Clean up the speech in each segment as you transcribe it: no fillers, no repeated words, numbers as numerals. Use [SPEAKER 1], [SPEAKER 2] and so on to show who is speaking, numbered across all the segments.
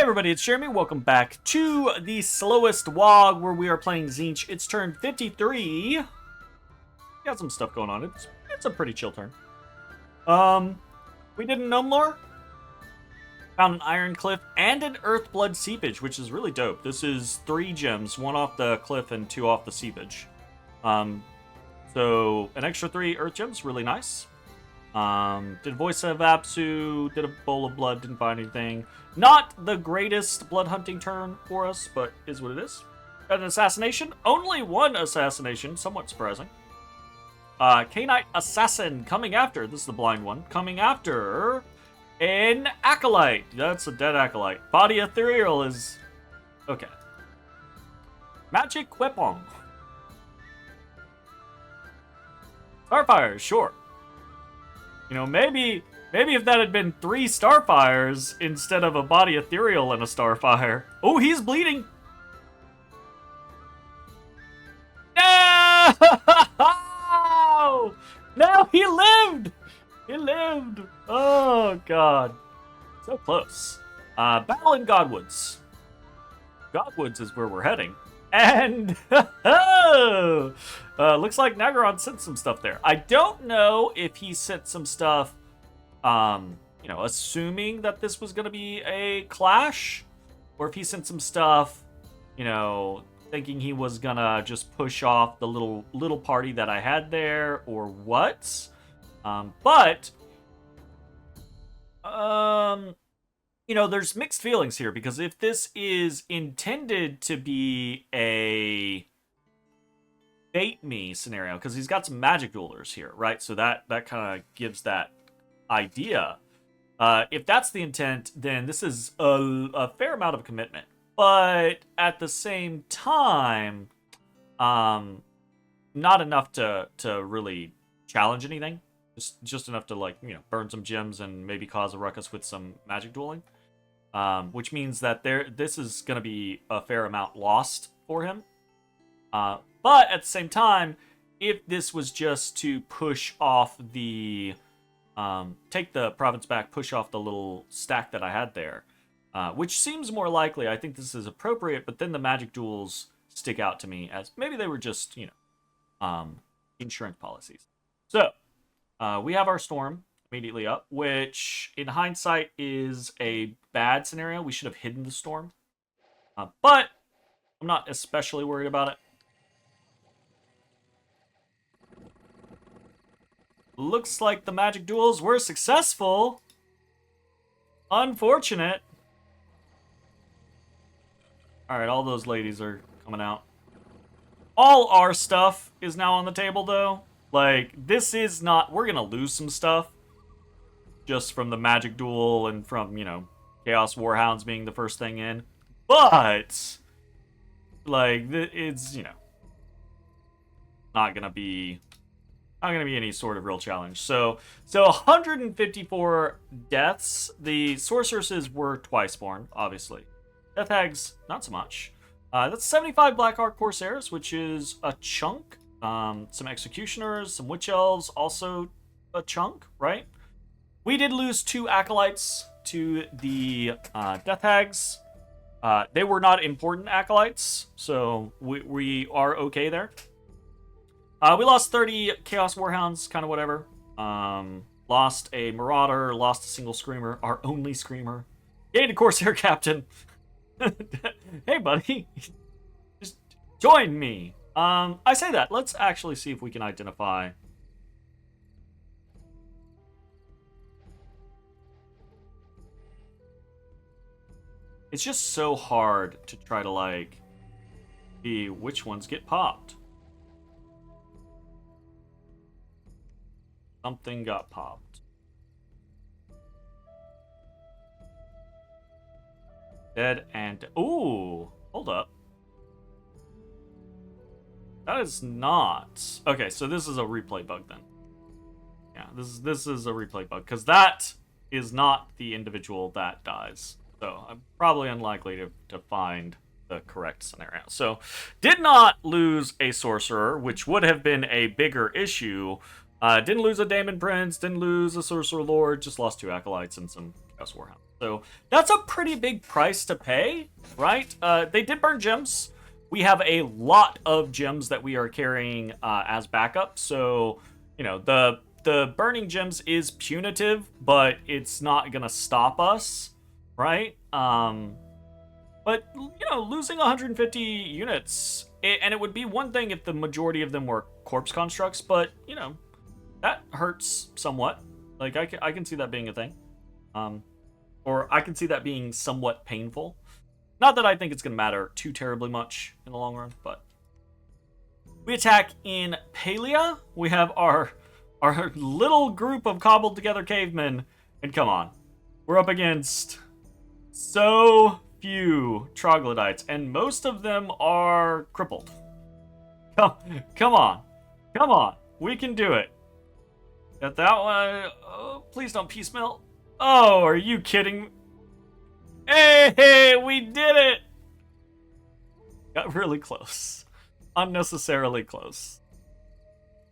[SPEAKER 1] Hey everybody, it's Jeremy. Welcome back to the Slowest WAAAGH, where we are playing Tzeentch. It's turn 53. Got some stuff going on. It's a pretty chill turn. We did a Gnome Lore, found an Iron Cliff, and an Earthblood Seepage, which is really dope. This is 3 gems, 1 off the cliff and 2 off the seepage. So an extra 3 Earth gems, really nice. Did Voice of Apsu, did a Bowl of Blood, didn't find anything. Not the greatest blood hunting turn for us, but is what it is. Got an assassination, only 1 assassination, somewhat surprising. K-Knight Assassin coming after, this is the blind one, coming after an Acolyte. That's a dead Acolyte. Body Ethereal is, okay. Magic Weapon. Starfire, sure. You know, maybe if that had been 3 Starfires instead of a Body Ethereal and a Starfire. Oh, he's bleeding. No! No, he lived! He lived! Oh, God. So close. Ballin Godwoods. Godwoods is where we're heading. And looks like Nagaron sent some stuff there. I don't know if he sent some stuff, you know, assuming that this was going to be a clash, or if he sent some stuff, you know, thinking he was gonna just push off the little party that I had there, or what. You know, there's mixed feelings here, because if this is intended to be a bait me scenario, because he's got some magic duelers here, right? So that kind of gives that idea. If that's the intent, then this is a fair amount of commitment. But at the same time, not enough to really challenge anything. Just enough to, like, you know, burn some gems and maybe cause a ruckus with some magic dueling. Which means that this is going to be a fair amount lost for him. But at the same time, if this was just to push off the... take the province back, push off the little stack that I had there, which seems more likely. I think this is appropriate, but then the magic duels stick out to me as maybe they were just, you know, insurance policies. So, we have our storm immediately up, which in hindsight is a bad scenario. We should have hidden the storm. But I'm not especially worried about it. Looks like the magic duels were successful. Unfortunate. Alright, all those ladies are coming out. All our stuff is now on the table, though. Like, this is not... We're gonna lose some stuff. Just from the magic duel and from, you know, Chaos Warhounds being the first thing in. But... like, it's, you know... not gonna be any sort of real challenge. So 154 deaths. The sorceresses were twice-born, obviously. Death Hags, not so much. That's 75 Blackheart Corsairs, which is a chunk. Some Executioners, some Witch Elves, also a chunk, right? We did lose 2 Acolytes to the Death Hags. They were not important Acolytes, so we are okay there. We lost 30 Chaos Warhounds, kind of whatever. Lost a Marauder, lost a single Screamer, our only Screamer. Gained a Corsair Captain. Hey, buddy. Just join me. I say that. Let's actually see if we can identify. It's just so hard to try to, like, see which ones get popped. Something got popped. Dead and... Ooh! Hold up. That is not... Okay, so this is a replay bug then. Yeah, this is a replay bug, because that is not the individual that dies. So I'm probably unlikely to find the correct scenario. So, did not lose a sorcerer, which would have been a bigger issue. Didn't lose a Daemon Prince, didn't lose a Sorcerer Lord, just lost 2 Acolytes and some Chaos Warhound. So that's a pretty big price to pay, right? They did burn gems. We have a lot of gems that we are carrying as backup. So, you know, the burning gems is punitive, but it's not going to stop us, right? But, you know, losing 150 units, and it would be one thing if the majority of them were corpse constructs, but, you know, that hurts somewhat. Like, I can see that being a thing. Or I can see that being somewhat painful. Not that I think it's going to matter too terribly much in the long run, but... We attack in Palia. We have our little group of cobbled together cavemen. And come on. We're up against so few troglodytes. And most of them are crippled. Come on. Come on. We can do it. Got that one. Oh, please don't piecemeal. Oh, are you kidding? Hey, we did it! Got really close. Unnecessarily close.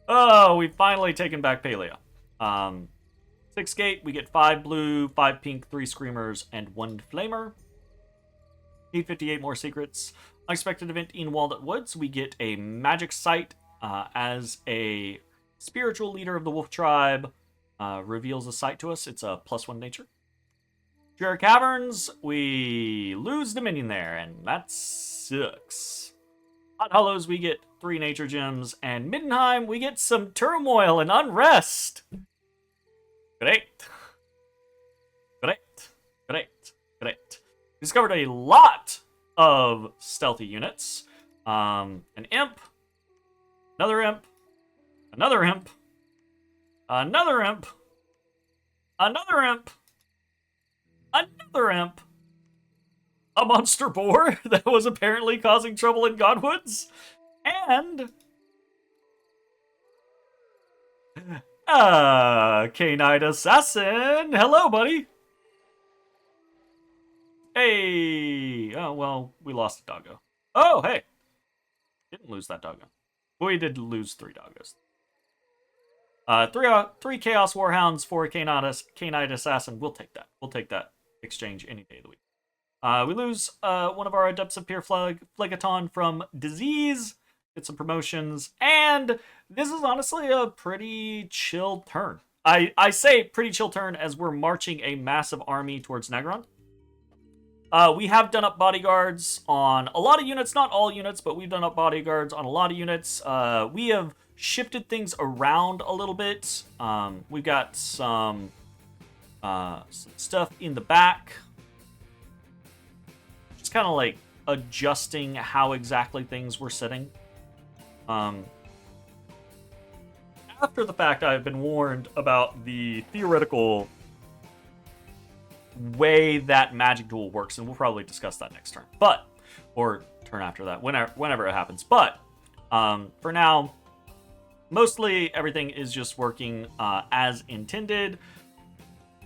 [SPEAKER 1] Oh, we've finally taken back Palia. 6 gate, we get 5 blue, 5 pink, 3 screamers, and 1 flamer. Need 58 more secrets. Unexpected event in Walnut Woods. We get a magic sight as a spiritual leader of the wolf tribe. Reveals a sight to us. It's a +1 nature. Drear Caverns, we lose Dominion there, and that sucks. Hot Hollows, we get 3 nature gems, and Middenheim, we get some turmoil and unrest. Great. Great. Great. Great. We discovered a lot of stealthy units. An imp, another imp, another imp, another imp, another imp, another imp, a monster boar that was apparently causing trouble in Godwoods, and K-Knight Assassin. Hello, buddy. Hey. Oh, well, we lost a doggo. Oh, hey. Didn't lose that doggo. We did lose 3 doggos. 3 Chaos Warhounds, 4 K-Knight Assassin. We'll take that. We'll take that exchange any day of the week. We lose one of our Adepts of Pure Phlegaton from disease. Get some promotions. And this is honestly a pretty chill turn. I say pretty chill turn as we're marching a massive army towards Nagron. We have done up bodyguards on a lot of units. Not all units, but we've done up bodyguards on a lot of units. We have shifted things around a little bit. We've got some stuff in the back. Just kind of like adjusting how exactly things were sitting. After the fact, I've been warned about the theoretical way that magic duel works, and we'll probably discuss that next turn. Or turn after that, whenever it happens. But for now, mostly everything is just working as intended.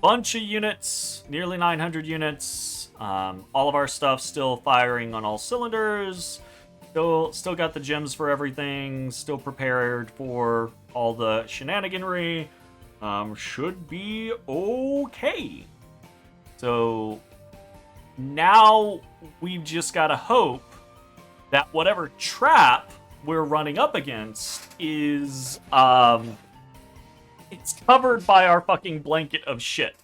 [SPEAKER 1] Bunch of units, nearly 900 units. All of our stuff still firing on all cylinders. Still got the gems for everything. Still prepared for all the shenaniganry. Should be okay. So now we've just got to hope that whatever trap we're running up against is it's covered by our fucking blanket of shit.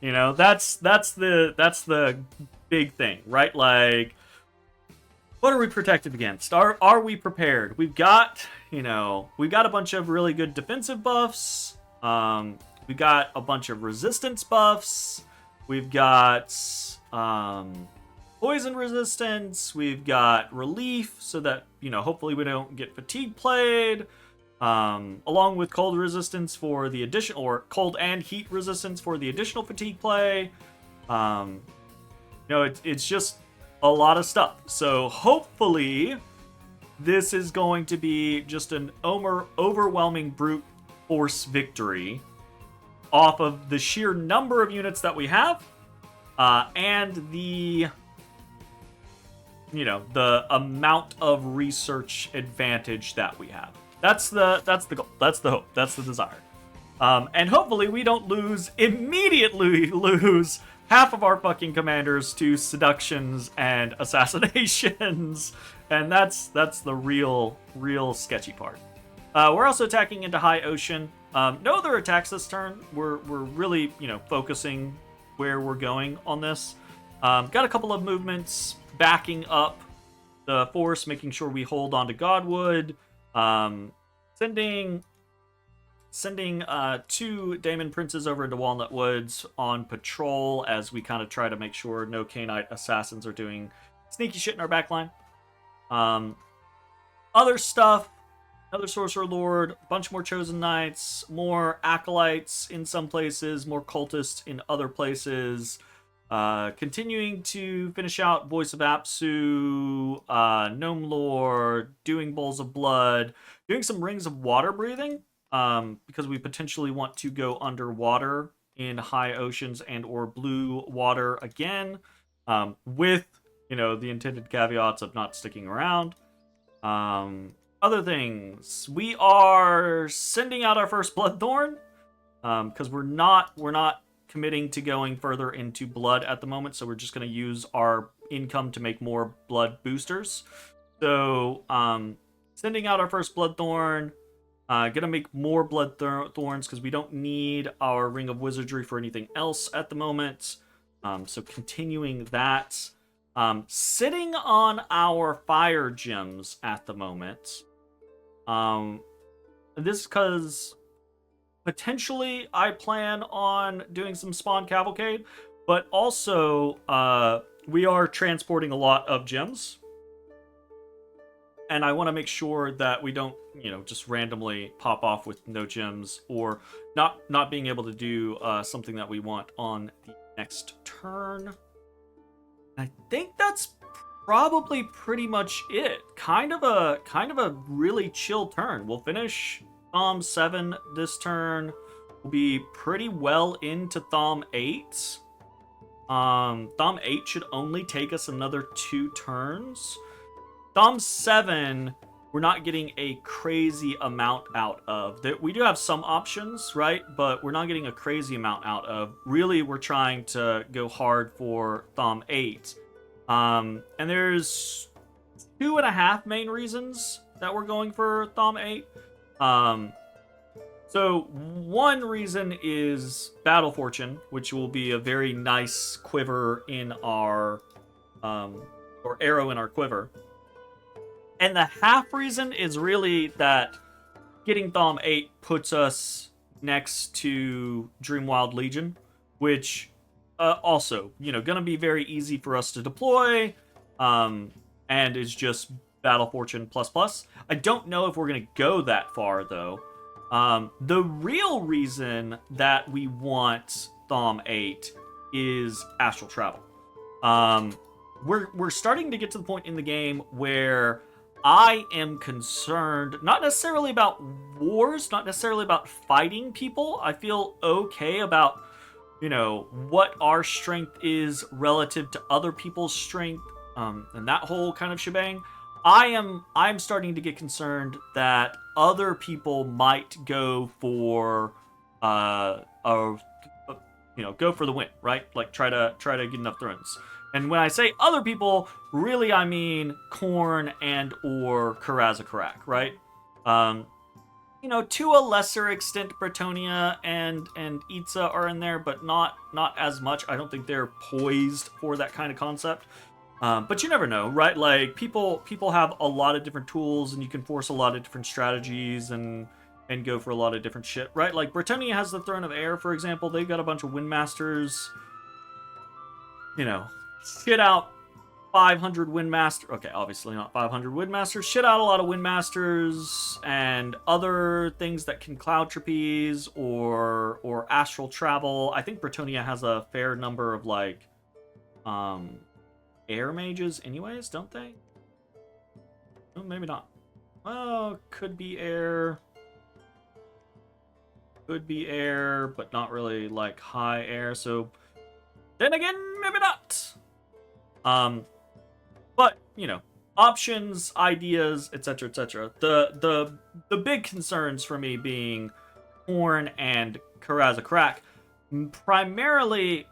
[SPEAKER 1] You know, that's the big thing, right? Like, what are we protected against? Are we prepared? We've got a bunch of really good defensive buffs. We got a bunch of resistance buffs. We've got poison resistance. We've got relief so that, hopefully we don't get fatigue played. Along with cold resistance for the additional, or cold and heat resistance for the additional fatigue play. It's just a lot of stuff. So hopefully this is going to be just an overwhelming brute force victory off of the sheer number of units that we have, and the amount of research advantage that we have. That's the goal. That's the hope. That's the desire. And hopefully we don't immediately lose half of our fucking commanders to seductions and assassinations, and that's the real sketchy part. We're also attacking into High Ocean. No other attacks this turn. We're really, focusing where we're going on this. Got a couple of movements backing up the force, making sure we hold on to Godwood. Sending 2 Daemon Princes over into Walnut Woods on patrol as we kind of try to make sure no Cainite assassins are doing sneaky shit in our backline. Other stuff, another Sorcerer Lord, a bunch more Chosen Knights, more Acolytes in some places, more Cultists in other places. Continuing to finish out Voice of Apsu, Gnome Lord, doing Bowls of Blood, doing some Rings of Water Breathing, because we potentially want to go underwater in high oceans and or blue water again, with, the intended caveats of not sticking around. Other things, we are sending out our first Bloodthorn, because we're not committing to going further into blood at the moment, so we're just going to use our income to make more blood boosters. So, sending out our first Bloodthorn, gonna make more Bloodthorns because we don't need our Ring of Wizardry for anything else at the moment. So continuing that. Sitting on our fire gems at the moment. This is because potentially I plan on doing some Spawn Cavalcade, but also we are transporting a lot of gems. And I want to make sure that we don't, just randomly pop off with no gems or not being able to do something that we want on the next turn. I think that's probably pretty much it. Kind of a really chill turn. We'll finish Thom 7 this turn. We'll be pretty well into Thom 8. Thom 8 should only take us another 2 turns. Thom 7, we're not getting a crazy amount out of. We do have some options, right? But we're not getting a crazy amount out of. Really, we're trying to go hard for Thom 8. And there's 2.5 main reasons that we're going for Thom 8. So one reason is Battle Fortune, which will be a very nice quiver in our, or arrow in our quiver. And the half reason is really that getting Thom 8 puts us next to Dreamwild Legion, which also, gonna be very easy for us to deploy, and is just Battle Fortune plus. I don't know if we're gonna go that far, though. The real reason that we want Thom 8 is Astral Travel. We're starting to get to the point in the game where I am concerned, not necessarily about wars, not necessarily about fighting people. I feel okay about, what our strength is relative to other people's strength, and that whole kind of shebang. I'm starting to get concerned that other people might go for, go for the win, right? Like try to get enough thrones. And when I say other people, really I mean Khorne and or Karaz-a-Karak, right? To a lesser extent, Bretonnia and Itza are in there, but not as much. I don't think they're poised for that kind of concept. But you never know, right? Like people have a lot of different tools, and you can force a lot of different strategies and go for a lot of different shit, right? Like Bretonnia has the Throne of Air, for example. They've got a bunch of Windmasters. Shit out 500 Windmaster. Okay, obviously not 500 Windmasters. Shit out a lot of Windmasters and other things that can Cloud Trapeze or Astral Travel. I think Bretonnia has a fair number of air mages anyways, don't they? Oh, maybe not. Well, could be air. Could be air, but not really high air, so then again, maybe not. But, options, ideas, etc., etc. The big concerns for me being Khorne and Karaz-a-Karak, primarily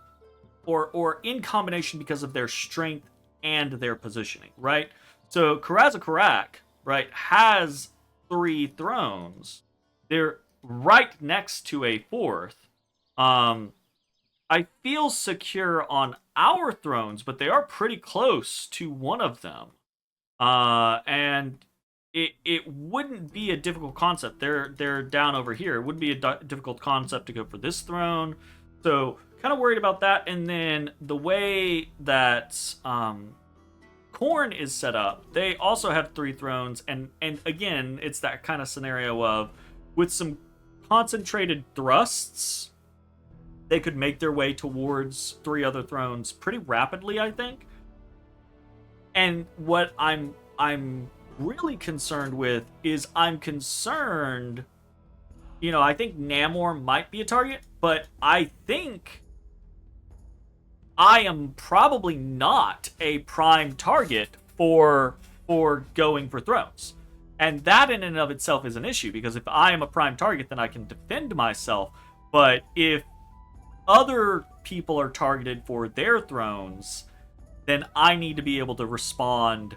[SPEAKER 1] or in combination because of their strength and their positioning, right? So Karaz-a-Karak, right, has 3 thrones. They're right next to a 4th. I feel secure on our thrones, but they are pretty close to one of them. And it wouldn't be a difficult concept. They're down over here. It wouldn't be a difficult concept to go for this throne. So kind of worried about that. And then the way that Khorne is set up, they also have 3 thrones. And again, it's that kind of scenario of with some concentrated thrusts, they could make their way towards 3 other thrones pretty rapidly, I think. And what I'm really concerned with is I'm concerned, I think Namor might be a target, but I think I am probably not a prime target for going for thrones. And that in and of itself is an issue, because if I am a prime target, then I can defend myself. But if other people are targeted for their thrones, then I need to be able to respond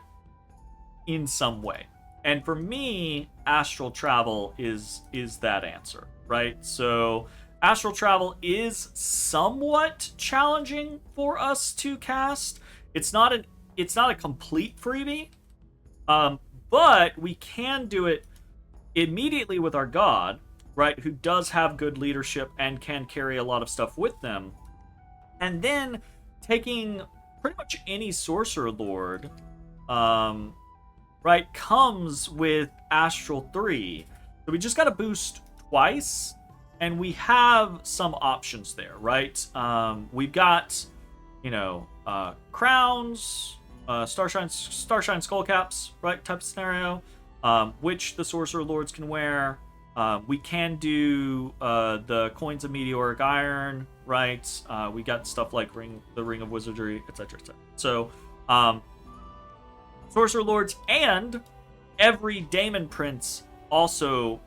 [SPEAKER 1] in some way. And for me, astral travel is that answer, right? So astral travel is somewhat challenging for us to cast. It's not a complete freebie, but we can do it immediately with our god, right, who does have good leadership and can carry a lot of stuff with them. And then taking pretty much any sorcerer lord, right, comes with Astral 3. So we just got to boost twice, and we have some options there, right? We've got, crowns, Starshine skullcaps, right, type of scenario, which the sorcerer lords can wear. We can do the coins of meteoric iron, right? We got stuff like the ring of wizardry, etc., etc. So, sorcerer lords and every daemon prince also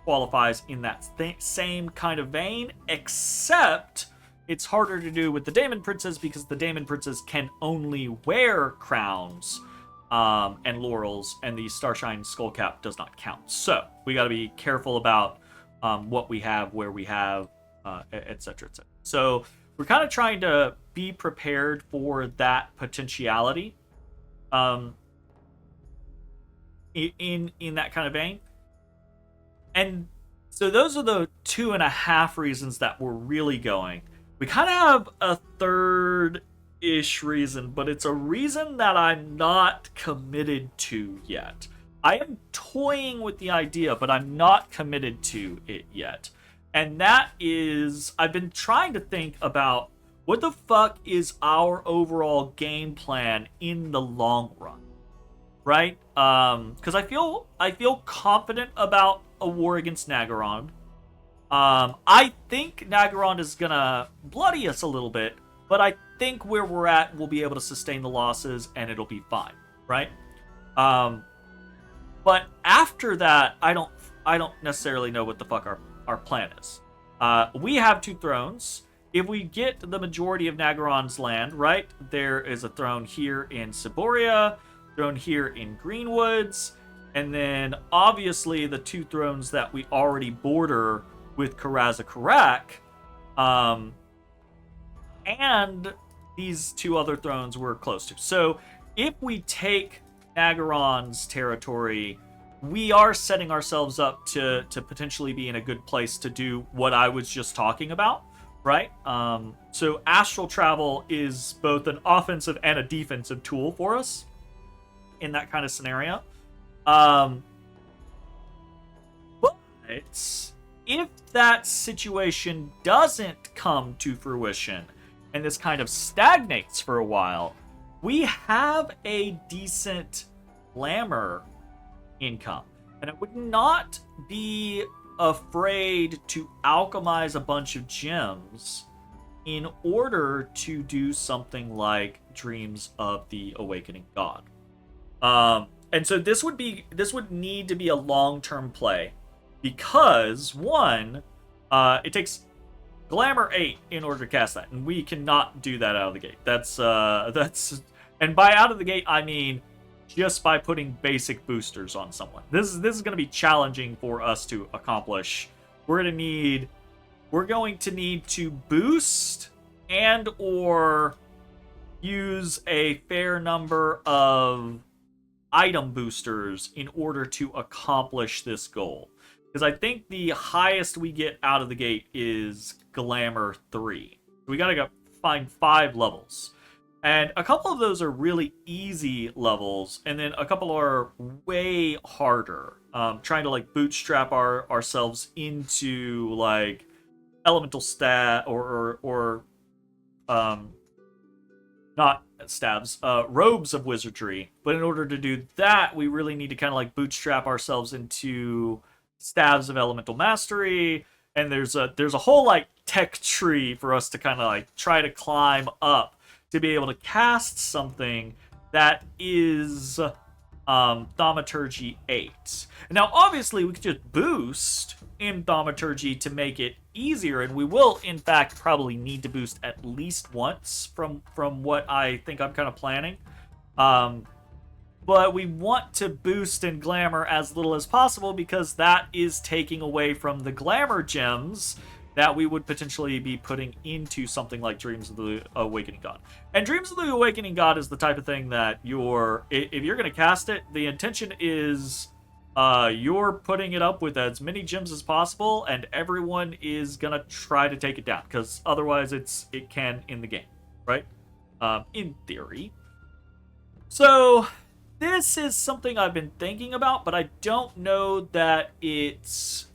[SPEAKER 1] qualifies in that same kind of vein, except it's harder to do with the daemon princes because the daemon princes can only wear crowns and laurels, and the Starshine skullcap does not count. So we got to be careful about what we have, where we have, etc., etc. So we're kind of trying to be prepared for that potentiality, in that kind of vein. And so those are the 2.5 reasons that we're really going. We kind of have a third-ish reason, but it's a reason that I'm not committed to yet. I am toying with the idea, but I'm not committed to it yet. And that is, I've been trying to think about what the fuck is our overall game plan in the long run, right? Because I feel confident about a war against Nagaron. I think Nagaron is gonna bloody us a little bit, but I think where we're at, we'll be able to sustain the losses and it'll be fine, right? But after that, I don't necessarily know what the fuck our plan is. We have 2 thrones. If we get the majority of Nagaron's land, right, there is a throne here in Siboria, throne here in Greenwoods, and then obviously the 2 thrones that we already border with Karaz-a-Karak, and these 2 other thrones we're close to. So if we take Nagaron's territory, we are setting ourselves up to potentially be in a good place to do what I was just talking about, right? So astral travel is both an offensive and a defensive tool for us in that kind of scenario. But if that situation doesn't come to fruition and this kind of stagnates for a while, we have a decent glamour income. And I would not be afraid to alchemize a bunch of gems in order to do something like Dreams of the Awakening God. And so this would need to be a long-term play, because one, it takes Glamour 8 in order to cast that, and we cannot do that out of the gate. That's and by out of the gate I mean just by putting basic boosters on someone. This is going to be challenging for us to accomplish. We're going to need to boost and or use a fair number of item boosters in order to accomplish this goal. Because I think the highest we get out of the gate is Glamour 3. We gotta find 5 levels. And a couple of those are really easy levels, and then a couple are way harder. Trying to like bootstrap ourselves into like elemental stat or not stabs, robes of wizardry. But in order to do that, we really need to kind of like bootstrap ourselves into staves of elemental mastery. And there's a whole like tech tree for us to kind of like try to climb up to be able to cast something that is Thaumaturgy 8. Now, obviously, we could just boost in Thaumaturgy to make it easier, and we will, in fact, probably need to boost at least once from what I think I'm kind of planning. But we want to boost in Glamour as little as possible because that is taking away from the Glamour gems that we would potentially be putting into something like Dreams of the Awakening God. And Dreams of the Awakening God is the type of thing that if you're going to cast it, the intention is you're putting it up with as many gems as possible, and everyone is going to try to take it down, because otherwise it can in the game, right? In theory. So this is something I've been thinking about, but I don't know that it's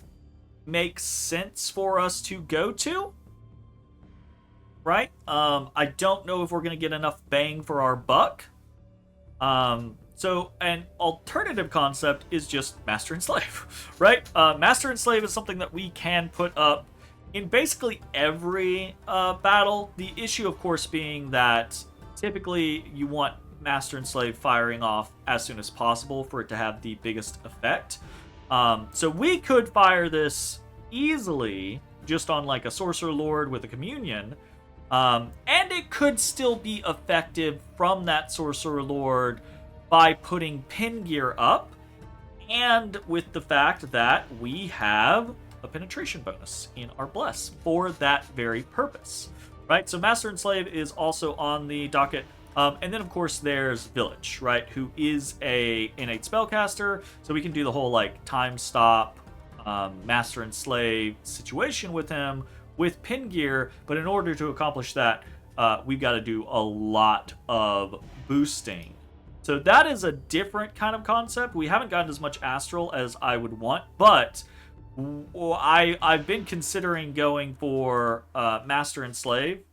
[SPEAKER 1] makes sense for us to go to, right? I don't know if we're gonna get enough bang for our buck. So an alternative concept is just Master and Slave, right? Master and Slave is something that we can put up in basically every battle. The issue, of course, being that typically you want Master and Slave firing off as soon as possible for it to have the biggest effect. So we could fire this easily just on like a Sorcerer Lord with a Communion, and it could still be effective from that Sorcerer Lord by putting pin gear up, and with the fact that we have a penetration bonus in our Bless for that very purpose, right? So Master and Slave is also on the docket. And then, of course, there's Village, right, who is a innate spellcaster, so we can do the whole, like, time stop, Master and Slave situation with him, with pin gear, but in order to accomplish that, we've got to do a lot of boosting. So that is a different kind of concept. We haven't gotten as much Astral as I would want, but I've been considering going for Master and Slave,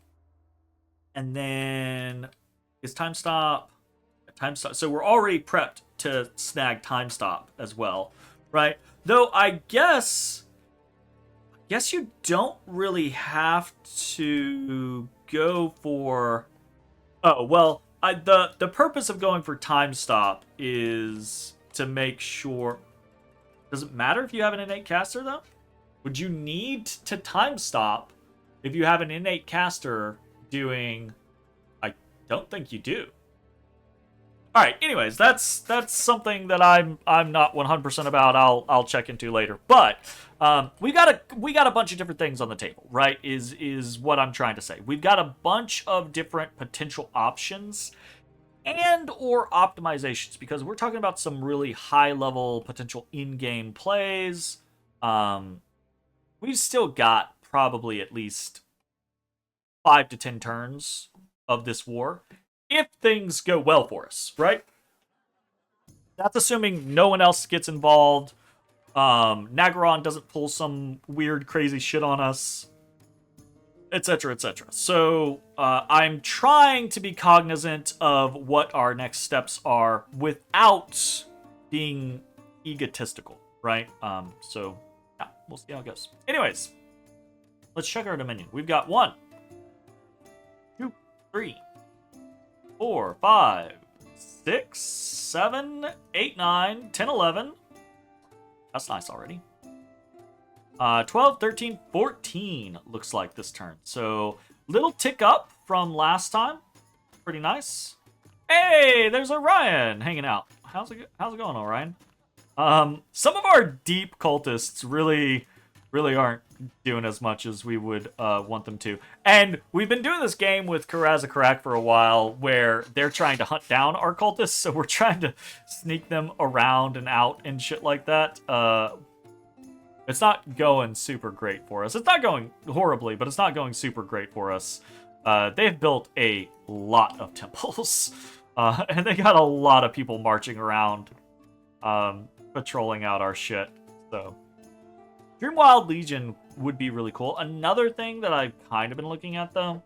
[SPEAKER 1] and then is time stop. So we're already prepped to snag time stop as well, right? Though I guess you don't really have to go for. Oh well, the purpose of going for time stop is to make sure. Does it matter if you have an innate caster though? Would you need to time stop if you have an innate caster doing? Don't think you do. All right. Anyways, that's something that I'm not 100% about. I'll check into later. But we got a bunch of different things on the table, right? Is what I'm trying to say. We've got a bunch of different potential options and or optimizations, because we're talking about some really high level potential in-game plays. We've still got probably at least 5 to 10 turns of this war if things go well for us, right? That's assuming no one else gets involved. Nagaron doesn't pull some weird crazy shit on us, etc., etc. So I'm trying to be cognizant of what our next steps are without being egotistical, right? So yeah, we'll see how it goes. Anyways, let's check our Dominion. We've got 1, 2, 3, 4, 5, 6, 7, 8, 9, 10, 11. That's nice already. 12, 13, 14 looks like this turn. So, little tick up from last time. Pretty nice. Hey, there's Orion hanging out. How's it going, Orion? Some of our deep cultists really aren't doing as much as we would want them to. And we've been doing this game with Karaz-a-Karak for a while where they're trying to hunt down our cultists, so we're trying to sneak them around and out and shit like that. It's not going super great for us. It's not going horribly, but it's not going super great for us. They've built a lot of temples, and they got a lot of people marching around, patrolling out our shit, so... Dreamwild Legion would be really cool. Another thing that I've kind of been looking at, though,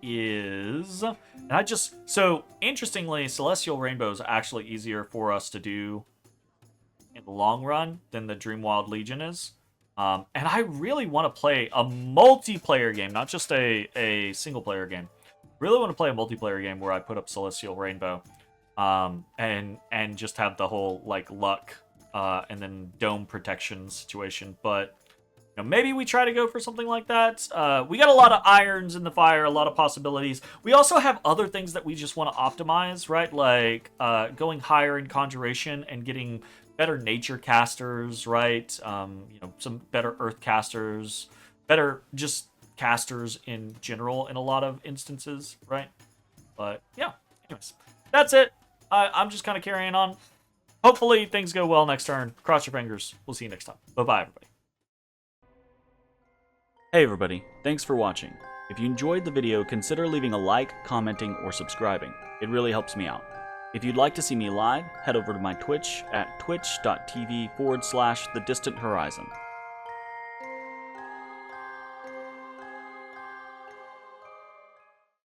[SPEAKER 1] is... And so, interestingly, Celestial Rainbow is actually easier for us to do in the long run than the Dreamwild Legion is. And I really want to play a multiplayer game, not just a single-player game. Really want to play a multiplayer game where I put up Celestial Rainbow, and just have the whole, like, luck... and then dome protection situation, but you know, maybe we try to go for something like that. We got a lot of irons in the fire, a lot of possibilities. We also have other things that we just want to optimize, right? Like going higher in conjuration and getting better nature casters, right? You know, some better earth casters, better just casters in general in a lot of instances, right? But yeah, anyways, that's it. I'm just kind of carrying on. Hopefully things go well next turn. Cross your fingers. We'll see you next time. Bye-bye, everybody. Hey, everybody. Thanks for watching. If you enjoyed the video, consider leaving a like, commenting, or subscribing. It really helps me out. If you'd like to see me live, head over to my Twitch at twitch.tv/thedistanthorizon.